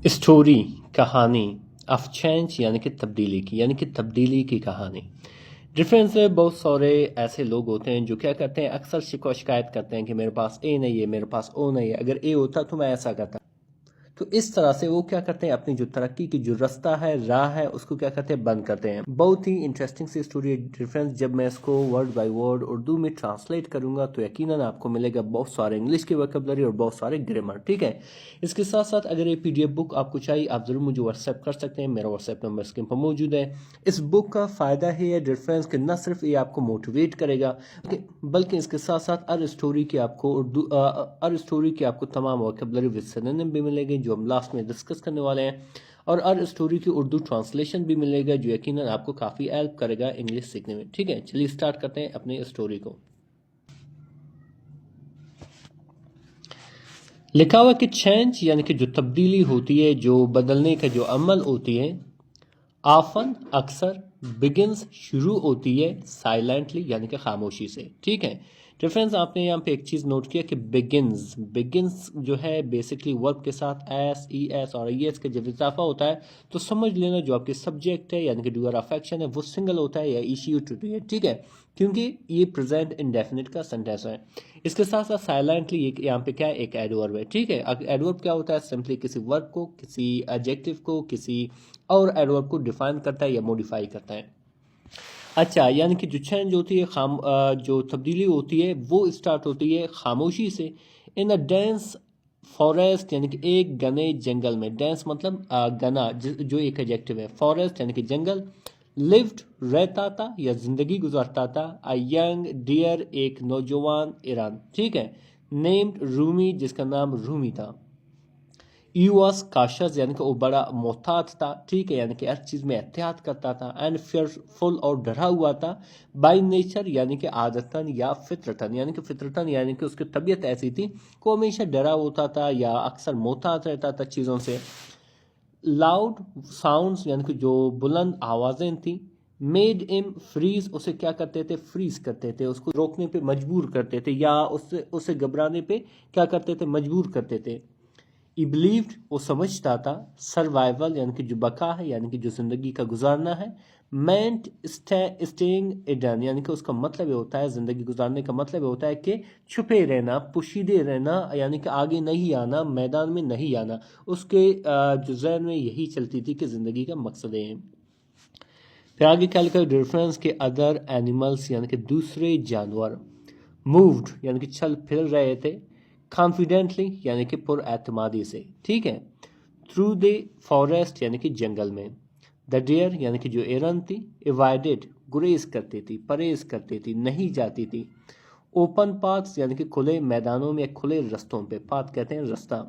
Story कहानी of change यानी कि तब्दीली की कहानी। डिफरेंस है, बहुत सारे ऐसे लोग होते हैं जो क्या करते हैं, अक्सर शिकवा शिकायत करते हैं कि मेरे पास ए नहीं है, मेरे पास ओ नहीं है, अगर ए होता तो मैं ऐसा करता। तो इस तरह से वो क्या करते हैं, अपनी जो तरक्की की जो रास्ता है, राह है, उसको क्या करते हैं, बंद करते हैं। बहुत ही इंटरेस्टिंग सी स्टोरी डिफरेंस। जब मैं इसको वर्ड बाय वर्ड उर्दू में ट्रांसलेट करूंगा तो यकीनन आपको मिलेगा बहुत सारे इंग्लिश की वोकैबुलरी और बहुत सारे ग्रामर। ठीक है, इसके साथ साथ अगर ये पीडीएफ बुक आपको चाहिए, आप जरूर मुझे व्हाट्सएप कर सकते हैं। मेरा व्हाट्सएप नंबर स्क्रीन पर मौजूद है। इस बुक का फायदा है डिफरेंस कि न सिर्फ ये आपको मोटिवेट करेगा, बल्कि इसके साथ साथ हर स्टोरी की आपको हर स्टोरी की आपको तमाम वोकैबुलरी विद सिनोनिम भी मिलेंगे जो हम लास्ट में डिस्कस करने वाले हैं, और हर स्टोरी की उर्दू ट्रांसलेशन भी मिलेगा जो यकीनन आपको काफ़ी हेल्प करेगा इंग्लिश सीखने में। ठीक है, चलिए स्टार्ट करते हैं अपनी स्टोरी को। लिखा हुआ कि चेंज यानी कि जो तब्दीली होती है, जो बदलने का जो अमल होती है, आफन अक्सर बिगिंस शुरू होती है साइलेंटली यानी कि खामोशी से। ठीक है, डिफरेंस आपने यहाँ पे एक चीज़ नोट किया कि बिगिंस बिगिंस जो है बेसिकली वर्ब के साथ एस ई एस और ई एस का जब इजाफा होता है तो समझ लेना जो आपके सब्जेक्ट है यानी कि डूअर ऑफ एक्शन है वो सिंगल होता है या इश्यू टू है। ठीक है, क्योंकि ये प्रेजेंट इंडेफिनिट का सेंटेंस है। इसके साथ साथ साइलेंटली एक यहाँ पे क्या है, एक एडवर्ब है। ठीक है, एडवर्ब क्या होता है, सिंपली किसी वर्ब को, किसी एडजेक्टिव को, किसी और एडवर्ब को डिफाइन करता है या मॉडिफाई करता है। अच्छा, यानी कि जो चेंज होती है, जो तब्दीली होती है वो स्टार्ट होती है खामोशी से। इन अ डेंस फॉरेस्ट यानी कि एक घने जंगल में। डेंस मतलब घना, जो एक एडजेक्टिव है। फॉरेस्ट यानी कि जंगल। लिव्ड रहता था या जिंदगी गुजारता था। अ यंग डियर एक नौजवान ईरान। ठीक है, नेम्ड रूमी जिसका नाम रूमी था। यू वॉज काशस यानी कि वो बड़ा मोहतात था। ठीक है, यानी कि हर चीज़ में एहतियात करता था। एंड फियरफुल और डरा हुआ था। बाई नेचर यानी कि आदतन या फितरतन, यानी कि फितरतन यानी कि उसकी तबीयत ऐसी थी कि वो हमेशा डरा होता था या अक्सर मोहतात रहता था चीज़ों से। लाउड साउंड्स यानी कि जो बुलंद आवाज़ें थी, मेड इम फ्रीज, उसे क्या करते थे, फ्रीज करते थे, उसको रोकने पे मजबूर करते थे या उससे उसे घबराने पे क्या करते थे, मजबूर करते थे। ही बिलीव्ड, वो समझता था। सर्वाइवल यानी कि जो बका है, यानी कि जो जिंदगी का गुजारना है। मेंट स्टेइंग इडन, यानी कि उसका मतलब ये होता है, जिंदगी गुजारने का मतलब ये होता है कि छुपे रहना, पुशीदे रहना, यानी कि आगे नहीं आना, मैदान में नहीं आना। उसके जो जहन में यही चलती थी कि जिंदगी का मकसद है। फिर आगे क्या लिखा, डिफरेंस के अदर एनिमल्स यानी कि दूसरे जानवर। मूव्ड यानी कि चल फिर रहे थे। कॉन्फिडेंटली यानी कि पुरएतमादी से। ठीक है, थ्रू द फॉरेस्ट यानी कि जंगल में। द डियर यानी कि जो एरन थी। एवाइडेड गुरेज करती थी, परहेज करती थी, नहीं जाती थी। ओपन पाथ्स यानी कि खुले मैदानों में, खुले रस्तों पे, पाथ कहते हैं रास्ता।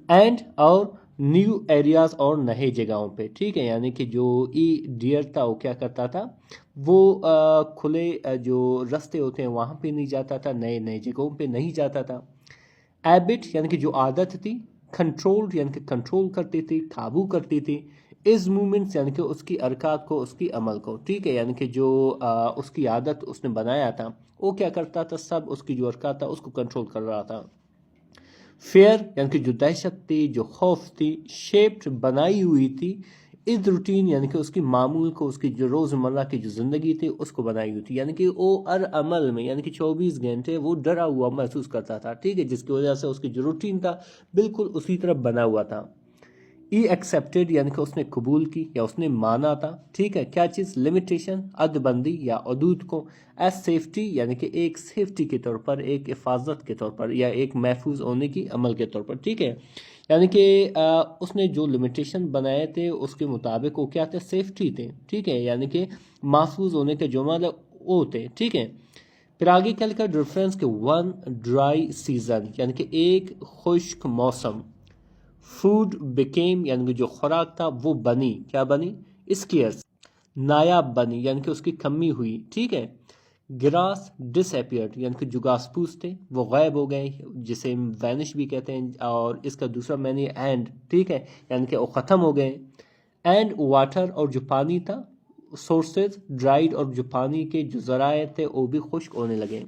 एंड और न्यू एरियाज और नए जगहों पे। ठीक है, यानी कि जो ई डियर था वो क्या करता था, वो खुले जो रास्ते होते हैं वहाँ पे नहीं जाता था, नए नए जगहों पे नहीं जाता था। एबिट यानी कि जो आदत थी। कंट्रोल्ड यानी कि कंट्रोल करती थी, काबू करती थी। इस मूवमेंट्स यानी कि उसकी हरकत को, उसकी अमल को। ठीक है, यानी कि जो उसकी आदत उसने बनाया था वो क्या करता था, सब उसकी जो हरकत था उसको कंट्रोल कर रहा था। फेयर यानी कि जो दहशत थी, जो खौफ थी। शेप्ड बनाई हुई थी। इस रूटीन यानी कि उसकी मामूल को, उसकी जो रोज़मर्रा की जो ज़िंदगी थी उसको बनाई हुई थी, यानी कि वो हर अमल में यानी कि 24 घंटे वो डरा हुआ महसूस करता था। ठीक है, जिसकी वजह से उसकी जो रूटीन था बिल्कुल उसी तरह बना हुआ था। ई एक्सेप्टेड यानी कि उसने कबूल की या उसने माना था। ठीक है, क्या चीज़, लिमिटेशन, अदबंदी या हदूद को। एज सेफ्टी यानी कि एक सेफ्टी के तौर पर, एक हिफाजत के तौर पर या एक महफूज होने की अमल के तौर पर। ठीक है, यानी कि उसने जो लिमिटेशन बनाए थे उसके मुताबिक वो क्या थे, सेफ्टी थे। ठीक है, यानी कि महफूज होने के जो मतलब वो थे। ठीक है, फिर आगे क्या लिखा, डिफरेंस के वन ड्राई सीजन यानी कि एक खुश्क मौसम। फूड बिकेम यानी कि जो खुराक था वो बनी, क्या बनी, स्केर्स, नायाब बनी, यानी कि उसकी कमी हुई। ठीक है, ग्रास डिसअपियर्ड यानी कि जो घास फूस थे वो गायब हो गए, जिसे वैनिश भी कहते हैं, और इसका दूसरा मैंने एंड। ठीक है, यानी कि वो ख़त्म हो गए। एंड वाटर और जो पानी था, सोर्सेज ड्राइड और जो पानी के जो जराए थे वो भी खुश्क होने लगे।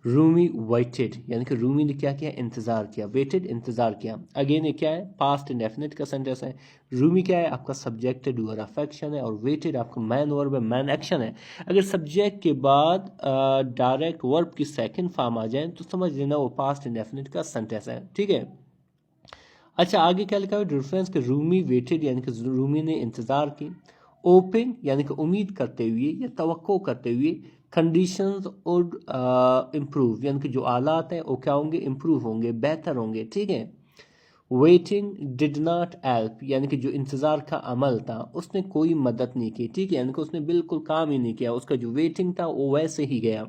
रूमी वेटेड यानी कि रूमी ने क्या किया, इंतज़ार किया। वेटेड इंतज़ार किया। अगेन ये क्या है, पास्ट इंडेफिनिट का सेंटेंस है। रूमी क्या है, आपका सब्जेक्ट है, डूअर अफेक्शन है, और वेटेड आपका मैन वर्ब है, मैन एक्शन है। अगर सब्जेक्ट के बाद डायरेक्ट वर्ब की सेकंड फॉर्म आ जाए तो समझ लेना वो पास्ट इंडेफिनिट का सेंटेंस है, ठीक है। अच्छा, आगे क्या लिखा है डिफरेंस के, रूमी वेटेड यानी कि रूमी ने इंतज़ार की। ओपिंग यानी कि उम्मीद करते हुए या तवक्को करते हुए। कंडीशंस वुड इम्प्रूव यानी कि जो हालात हैं वो क्या होंगे, इम्प्रूव होंगे, बेहतर होंगे, ठीक है। वेटिंग डिड नॉट हेल्प यानी कि जो इंतज़ार का अमल था उसने कोई मदद नहीं की, ठीक है, यानी कि उसने बिल्कुल काम ही नहीं किया, उसका जो वेटिंग था वो वैसे ही गया।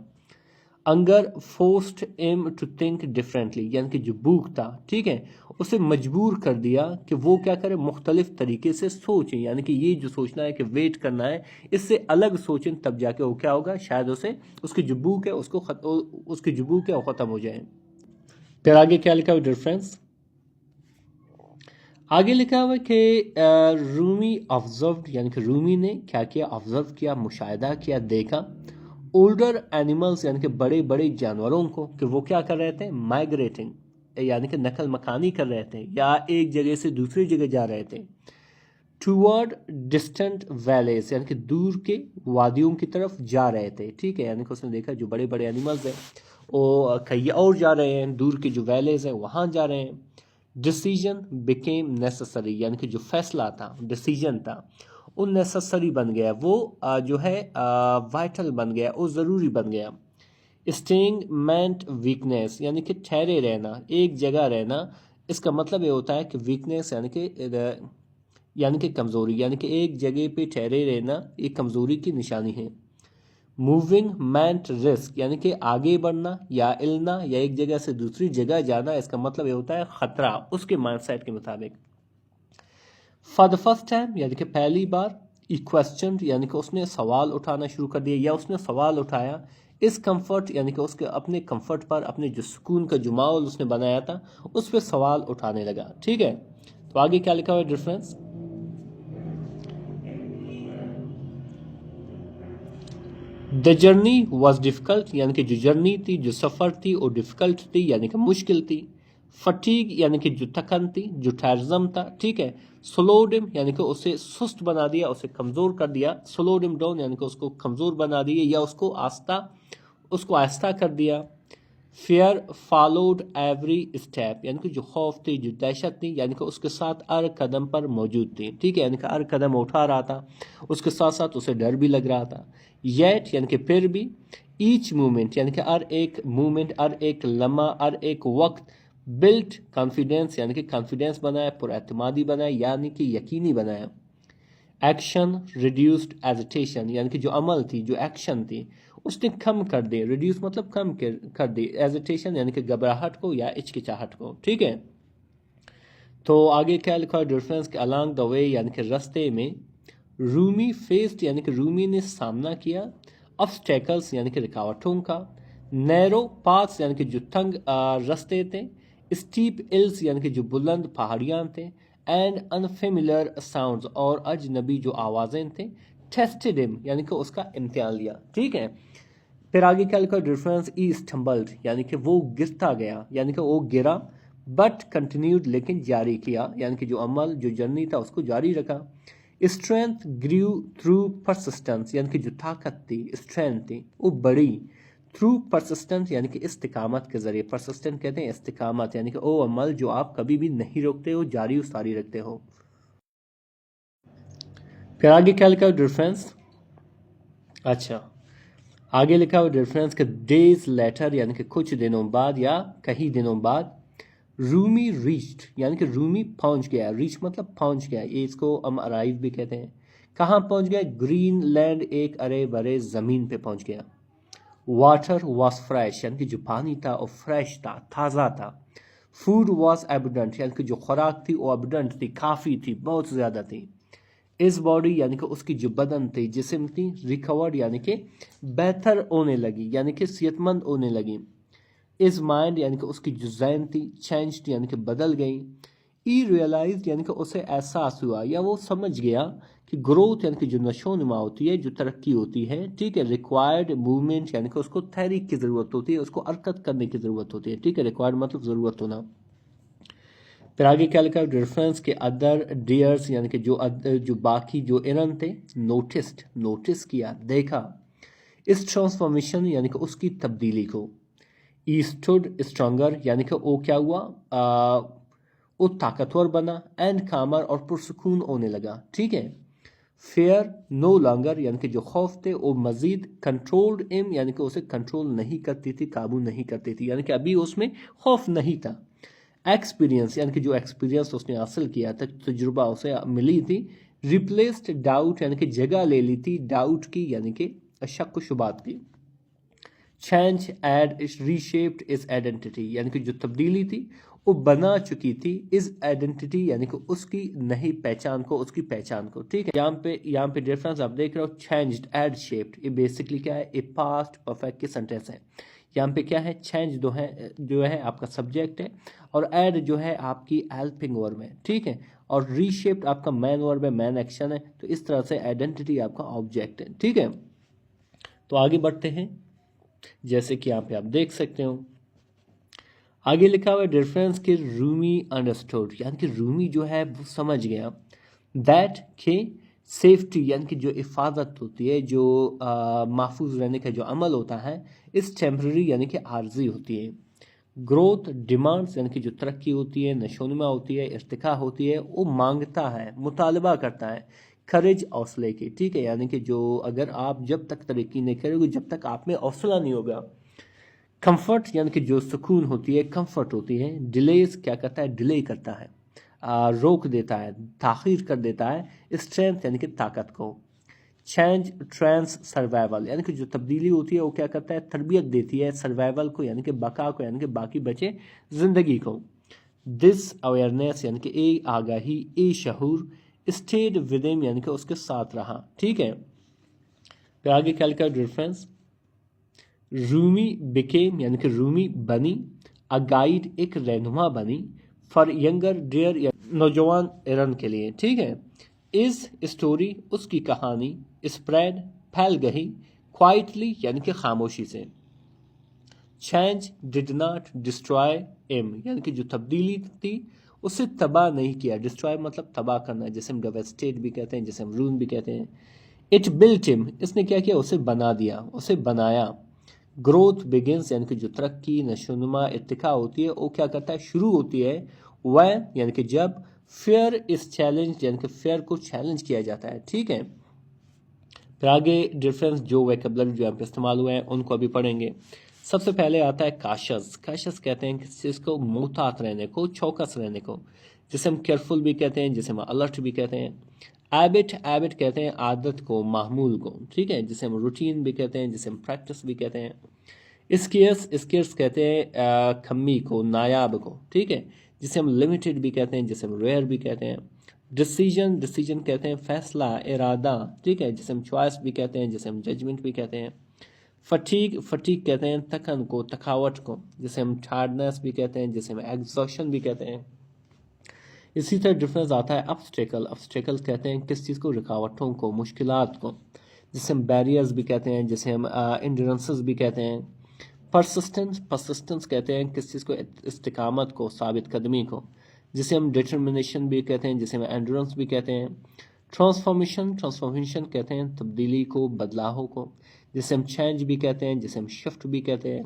Anger forced him to think differently यानी कि जो भूख था, ठीक है, उसे मजबूर कर दिया कि वो क्या करे, मुख्तलिफ तरीके से सोचें, यानी कि ये जो सोचना है कि वेट करना है, इससे अलग सोचें, तब जाके वो क्या होगा, शायद उसे उसकी जो भूख है उसकी जो भूख है वो ख़त्म हो जाए। फिर आगे क्या लिखा हुआ डिफरेंस, आगे लिखा हुआ कि रूमी ऑब्जर्व यानी कि रूमी ने क्या किया, ऑब्जर्व किया, मुशाहिदा किया, देखा। ओल्डर एनिमल्स यानी कि बड़े बड़े जानवरों को कि वो क्या कर रहे थे, माइग्रेटिंग यानी कि नकल मकानी कर रहे थे या एक जगह से दूसरी जगह जा रहे थे। टूवर्ड डिस्टेंट वैलेज यानी कि दूर के वादियों की तरफ जा रहे थे, ठीक है, यानी कि उसने देखा जो बड़े बड़े एनिमल्स हैं वो कहीं और जा रहे हैं, दूर के जो वैलेज हैं वहाँ जा रहे हैं। डिसीजन बिकेम नेसेसरी यानी कि जो फैसला था, डिसीजन था, वो नेसेसरी बन गया, वो जो है वाइटल बन गया, वो ज़रूरी बन गया। स्टेइंग मेंट वीकनेस यानी कि ठहरे रहना, एक जगह रहना, इसका मतलब ये होता है कि वीकनेस यानी कि कमज़ोरी, यानी कि एक जगह पे ठहरे रहना एक कमज़ोरी की निशानी है। मूविंग मेंट रिस्क यानी कि आगे बढ़ना या हिलना या एक जगह से दूसरी जगह जाना, इसका मतलब ये होता है ख़तरा, उसके माइंडसेट के मुताबिक। फॉर द फर्स्ट टाइम यानी कि पहली बार। ई क्वेश्चन यानी कि उसने सवाल उठाना शुरू कर दिया या उसने सवाल उठाया। इस कंफर्ट यानी कि उसके अपने कंफर्ट पर, अपने जो सुकून का जो माहौल उसने बनाया था उस पर सवाल उठाने लगा, ठीक है। तो आगे क्या लिखा हुआ है difference, the journey was difficult यानी कि जो जर्नी थी, जो सफ़र थी वो डिफ़िकल्ट थी यानी कि मुश्किल थी। फटीग यानी कि जो थकन थी, जो टायरज़म था, ठीक है। स्लोड हिम यानी कि उसे सुस्त बना दिया, उसे कमज़ोर कर दिया। स्लोड हिम डाउन यानी कि उसको कमज़ोर बना दिया या उसको आहिस्ता कर दिया। फियर फॉलोड एवरी स्टेप यानी कि जो खौफ थी, जो दहशत थी, यानी कि उसके साथ हर कदम पर मौजूद थी, ठीक है, यानी कि हर कदम उठा रहा था, उसके साथ साथ उसे डर भी लग रहा था। येट यानी कि फिर भी। ईच मूवमेंट यानी कि हर एक मूवमेंट, हर एक लम्हा, हर एक वक्त। बिल्ट कॉन्फिडेंस यानी कि कॉन्फिडेंस बनाया, पुरएतमादी बनाया यानी कि यकीनी बनाया। एक्शन रिड्यूस्ड एजिटेशन यानी कि जो अमल थी, जो एक्शन थी, उसने कम कर दे। रिड्यूस मतलब कम कर दे, एजिटेशन यानी कि घबराहट को या हिचकिचाहट को, ठीक है। तो आगे क्या लिखा है डिफरेंस के, अलॉन्ग द वे यानी कि रास्ते में। रूमी फेस्ड यानी कि रूमी ने सामना किया। ऑब्स्टेकल्स यानी कि रुकावटों का। नैरो पाथ्स यानी कि जो तंग रास्ते थे। स्टीप हिल्स यानी कि जो बुलंद पहाड़ियाँ थे। एंड अनफेमिलियर साउंड्स और अजनबी जो आवाज़ें थे। टेस्टेड हिम यानी कि उसका इम्तिहान लिया, ठीक है। फिर आगे क्या लिखा डिफरेंस, ई स्टम्बल्ड यानी कि वो गिरता गया, यानी कि वो गिरा। बट कंटिन्यूड लेकिन जारी किया, यानी कि जो अमल, जो जर्नी था उसको जारी रखा। स्ट्रेंथ ग्रीव थ्रू परसिस्टेंस यानी कि जो ताकत थी, स्ट्रेंथ थी, वो बढ़ी थ्रू परसिस्टेंस यानी कि इस्तिकामत के जरिए। परसिस्टेंट कहते हैं इस्तिकामत, यानी कि वो अमल जो आप कभी भी नहीं रोकते हो, जारी उसारी रखते हो। फिर आगे क्या लिखा डिफरेंस, अच्छा आगे लिखा हुआ डिफरेंस के, डेज लेटर यानी कि कुछ दिनों बाद या कई दिनों बाद। रूमी रीच्ड यानी कि रूमी पहुंच गया, रीच मतलब पहुंच गया, ये इसको हम अराइव भी कहते हैं। कहाँ पहुंच गया, ग्रीनलैंड, एक अरे बरे ज़मीन पे पहुंच गया। वाटर वॉज फ्रेश यानी कि जो पानी था वो फ्रेश था, ताज़ा था। फूड वॉज एबुडेंट यानी कि जो खुराक थी वो एबुडेंट थी, काफ़ी थी, बहुत ज़्यादा थी। इस बॉडी यानी कि उसकी जो बदन थी, जिस्म थी। रिकवर्ड यानी कि बेहतर होने लगी, यानी कि सेहतमंद होने लगी। इस माइंड यानी कि उसकी जो जहन थी। चेंज्ड यानी कि बदल गई। ई रियलाइज यानी कि उसे एहसास हुआ या वो समझ गया कि ग्रोथ यानी कि जो नशो नुमा होती है, जो तरक्की होती है, ठीक है, रिक्वायर्ड मूवमेंट यानी कि उसको तहरीक की ज़रूरत होती है, उसको हरकत करने की ज़रूरत होती है, ठीक है, रिक्वायर्ड मतलब ज़रूरत होना। फिर आगे क्या लिखा, डिफरेंस के अदर डियर्स यानी कि जो बाकी जो इरन थे, नोटिस किया, देखा इस ट्रांसफॉर्मेशन यानी कि उसकी तब्दीली को। ई स्टूड स्ट्रॉन्गर यानी कि वो क्या हुआ, वो ताकतवर बना, एंड कामर और पुरसकून होने लगा, ठीक है। फेयर नो लॉन्गर यानी कि जो खौफ थे वो मजीद कंट्रोल्ड इम यानी कि उसे कंट्रोल नहीं करती थी, काबू नहीं करती थी, यानी कि अभी उसमें खौफ नहीं था। एक्सपीरियंस यानी कि जो एक्सपीरियंस उसने हासिल किया था, तजुर्बा उसे मिली थी। रिप्लेस्ड डाउट यानी कि जगह ले ली थी डाउट की यानी कि शक व शुबात की। चेंज एड रीशेप्ड इस आइडेंटिटी यानी कि जो तब्दीली थी वो बना चुकी थी इस आइडेंटिटी यानी कि उसकी नई पहचान को, उसकी पहचान को, ठीक है। यहाँ पे डिफरेंस आप देख रहे हो, चेंज्ड एड शेप्ड, ये बेसिकली क्या है, ए पास्ट परफेक्ट की सेंटेंस है। यहाँ पे क्या है, चेंज जो है आपका सब्जेक्ट है, और एड जो है आपकी हेल्पिंग वर्ब है, ठीक है, और रीशेप्ड आपका मैन वर्ब है, मैन एक्शन है। तो इस तरह से आइडेंटिटी आपका ऑब्जेक्ट है, ठीक है। तो आगे बढ़ते हैं, जैसे कि यहाँ पे आप देख सकते हो आगे लिखा हुआ है डिफरेंस के रूमी अंडरस्टूड यानी कि रूमी जो है वो समझ गया दैट के सेफ्टी यानी कि जो हिफाजत होती है, जो महफूज रहने का जो अमल होता है, इस टेम्पररी यानी कि आर्जी होती है। ग्रोथ डिमांड्स यानी कि जो तरक्की होती है, नशोनुमा होती है, इर्तिका होती है, वो मांगता है, मुतालबा करता है करेज हौसले की, ठीक है, यानी कि जो अगर आप जब तक तरक्की नहीं करोगे, जब तक आप में हौसला नहीं होगा। कंफर्ट यानी कि जो सुकून होती है, कंफर्ट होती है। डिलेज क्या करता है, डिले करता है, रोक देता है, ताखीर कर देता है। स्ट्रेंथ यानी कि ताकत को। चेंज ट्रांस सर्वाइवल यानी कि जो तब्दीली होती है वो क्या करता है, तरबियत देती है सर्वाइवल को यानी कि बका को, यानी कि बाकी बचे जिंदगी को। दिस अवेयरनेस यानी कि ए आगाही, ए शहूर, स्टेड विद हिम यानी कि उसके साथ रहा, ठीक है। फिर आगे क्या लिखा डिफरेंस, रूमी बिकेम यानी कि रूमी बनी, अ गाइड एक रहनुमा बनी, फॉर यंगर डियर या नौजवान एरन के लिए, ठीक है। इज स्टोरी उसकी कहानी, स्प्रेड फैल गई, क्वाइटली यानी कि खामोशी से। Change did not destroy M यानी कि जो तब्दीली थी उसे तबाह नहीं किया, डिस्ट्रॉय मतलब तबाह करना, जैसे हम डेवेस्टेट भी कहते हैं, जैसे हम रून भी कहते हैं। इट बिल्ट हिम इसने क्या किया, उसे बना दिया, उसे बनाया। ग्रोथ बिगिंस यानी कि जो तरक्की, नशोनुमा, इर्तिका होती है वो क्या करता है, शुरू होती है वह यानी कि जब फेयर इस चैलेंज यानी कि फेयर को चैलेंज किया जाता है, ठीक है। फिर आगे डिफरेंस जो वोकैबुलरी जो यहाँ पे इस्तेमाल हुए हैं उनको अभी पढ़ेंगे। सबसे पहले आता है काशस। काशस कहते हैं किसी चीज़ को मोहतात रहने को, चौकस रहने को, जिसे हम केयरफुल भी कहते हैं, जिसे हम अलर्ट भी कहते हैं। एबिट कहते हैं आदत को, मामूल को, ठीक है, जिसे हम रूटीन भी कहते हैं, जिसे हम प्रैक्टिस भी कहते हैं। स्केर्स कहते हैं खम्मी को, नायाब को, ठीक है, जिसे हम लिमिटेड भी कहते हैं, जिसे हम रेयर भी कहते हैं। डिसीजन कहते हैं फैसला, इरादा, ठीक है, जिसे हम चॉइस भी कहते हैं, जिसे हम जजमेंट भी कहते हैं। फटीक कहते हैं थकन को, थकावट को, जिसे हम टायर्डनेस भी कहते हैं, जिसे हम एग्जॉशन भी कहते हैं। इसी तरह डिफरेंस आता है ऑब्स्टेकल कहते हैं किस चीज़ को, रुकावटों को, मुश्किलात को, जिसे हम बैरियर्स भी कहते हैं, जिसे हम इंड्योरेंसेस भी कहते हैं। परसिस्टेंस कहते हैं किस चीज़ को, इस्तिकामत को, साबित कदमी को, जिसे हम डिटर्मिनेशन भी कहते हैं, जिसे हम एंड्योरेंस भी कहते हैं। ट्रांसफॉर्मेशन कहते हैं तब्दीली को, बदलाव को, जिसे हम चेंज भी कहते हैं, जिसे हम शिफ्ट भी कहते हैं।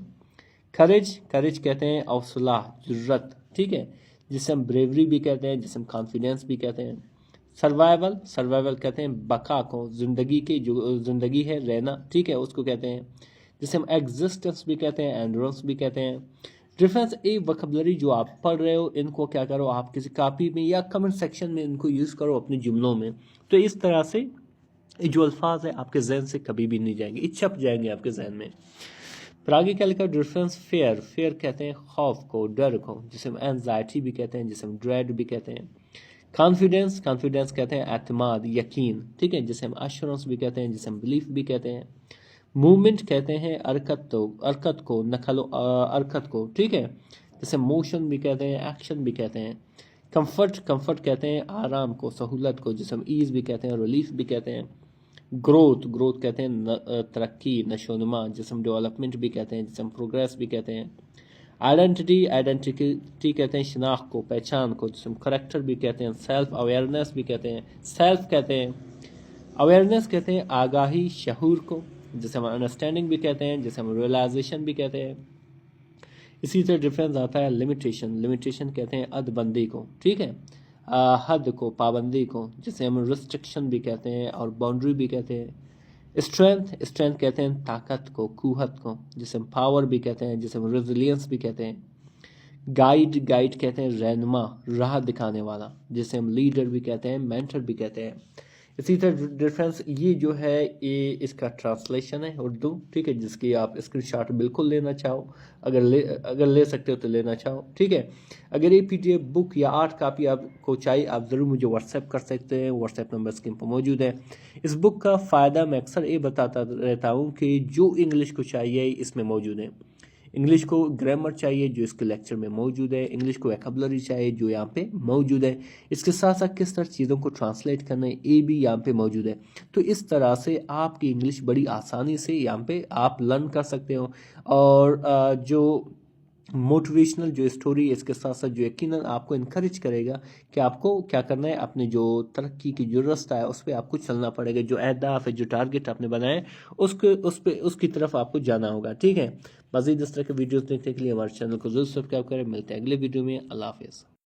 करेज कहते हैं हौसला, जुर्रत, ठीक है, जिसे हम ब्रेवरी भी कहते हैं, जिसे हम कॉन्फिडेंस भी कहते हैं। सर्वाइवल कहते हैं बका को, जिंदगी की जो जिंदगी है, रहना, ठीक है, उसको कहते हैं, जिसे हम एग्जिस्टेंस भी कहते हैं, एंड्योरेंस भी कहते हैं। डिफरेंस ए वोकैबुलरी जो आप पढ़ रहे हो इनको क्या करो, आप किसी कॉपी में या कमेंट सेक्शन में इनको यूज़ करो अपने जुमलों में। तो इस तरह से ये जो अल्फाज है आपके जहन से कभी भी नहीं जाएंगे, ये छप जाएंगे आपके जहन में। फिर आगे क्या लिखा डिफरेंस फेयर कहते हैं खौफ को, डर को, जिसे हम एंजाइटी भी कहते हैं, जिसे हम ड्रेड भी कहते हैं। कॉन्फिडेंस कहते हैं एतमाद, यकीन, ठीक है, जिसे हम अश्योरेंस भी कहते हैं, जिसे हम बिलीफ भी कहते हैं। मूवमेंट कहते हैं हरकत को, हरकत को, ठीक है, जैसे मोशन भी कहते हैं, एक्शन भी कहते हैं। कंफर्ट कहते हैं आराम को, सहूलत को, जिसे हम ईज़ भी कहते हैं, रिलीफ भी कहते हैं। ग्रोथ कहते हैं तरक्की, नशोनुमा, जिसे हम डेवलपमेंट भी कहते हैं, जिसे हम प्रोग्रेस भी कहते हैं। आइडेंटिटी कहते हैं शनाख्त को, पहचान को, जिसे हम करेक्टर भी कहते हैं। सेल्फ अवेयरनेस भी कहते हैं, सेल्फ कहते हैं। अवेयरनेस कहते हैं आगाही, शहूर को, जिसे हम अंडरस्टैंडिंग भी कहते हैं, जिसे हम रियलाइजेशन भी कहते हैं। इसी तरह डिफरेंस आता है लिमिटेशन कहते हैं हदबंदी को, ठीक है, हद को, पाबंदी को, जिसे हम रिस्ट्रिक्शन भी कहते हैं और बाउंड्री भी कहते हैं। स्ट्रेंथ कहते हैं ताकत को, कुव्वत को, जिसे हम पावर भी कहते हैं, जिसे हम रेजिलियंस भी कहते हैं। गाइड कहते हैं रहनुमा, राह दिखाने वाला, जिसे हम लीडर भी कहते हैं, मेंटर भी कहते हैं। इसी तरह डिफरेंस ये जो है ये इसका ट्रांसलेशन है उर्दू, ठीक है, जिसकी आप स्क्रीनशॉट बिल्कुल लेना चाहो, अगर ले सकते हो तो लेना चाहो, ठीक है। अगर ये PDF बुक या 8 कॉपी आपको चाहिए, आप ज़रूर मुझे व्हाट्सएप कर सकते हैं, व्हाट्सएप नंबर स्क्रीन पर मौजूद है। इस बुक का फ़ायदा मैं अक्सर ये बताता रहता हूँ कि जो इंग्लिश को चाहिए इसमें मौजूद है। इंग्लिश को ग्रामर चाहिए जो इसके लेक्चर में मौजूद है, इंग्लिश को वोकैबुलरी चाहिए जो यहाँ पे मौजूद है, इसके साथ साथ किस तरह चीज़ों को ट्रांसलेट करना है ये भी यहाँ पे मौजूद है। तो इस तरह से आपकी इंग्लिश बड़ी आसानी से यहाँ पे आप लर्न कर सकते हो। और जो मोटिवेशनल जो स्टोरी इसके साथ साथ जो यकीनन आपको इनकरेज करेगा कि आपको क्या करना है, अपने जो तरक्की की जो रास्ता है उस पर आपको चलना पड़ेगा, जो अहदाफ है, जो टारगेट आपने बनाए उसकी तरफ आपको जाना होगा, ठीक है। मज़ीद इस तरह के वीडियोस देखने के लिए हमारे चैनल को जरूर सब्सक्राइब करें। मिलते हैं अगले वीडियो में। अल्लाह हाफिज़।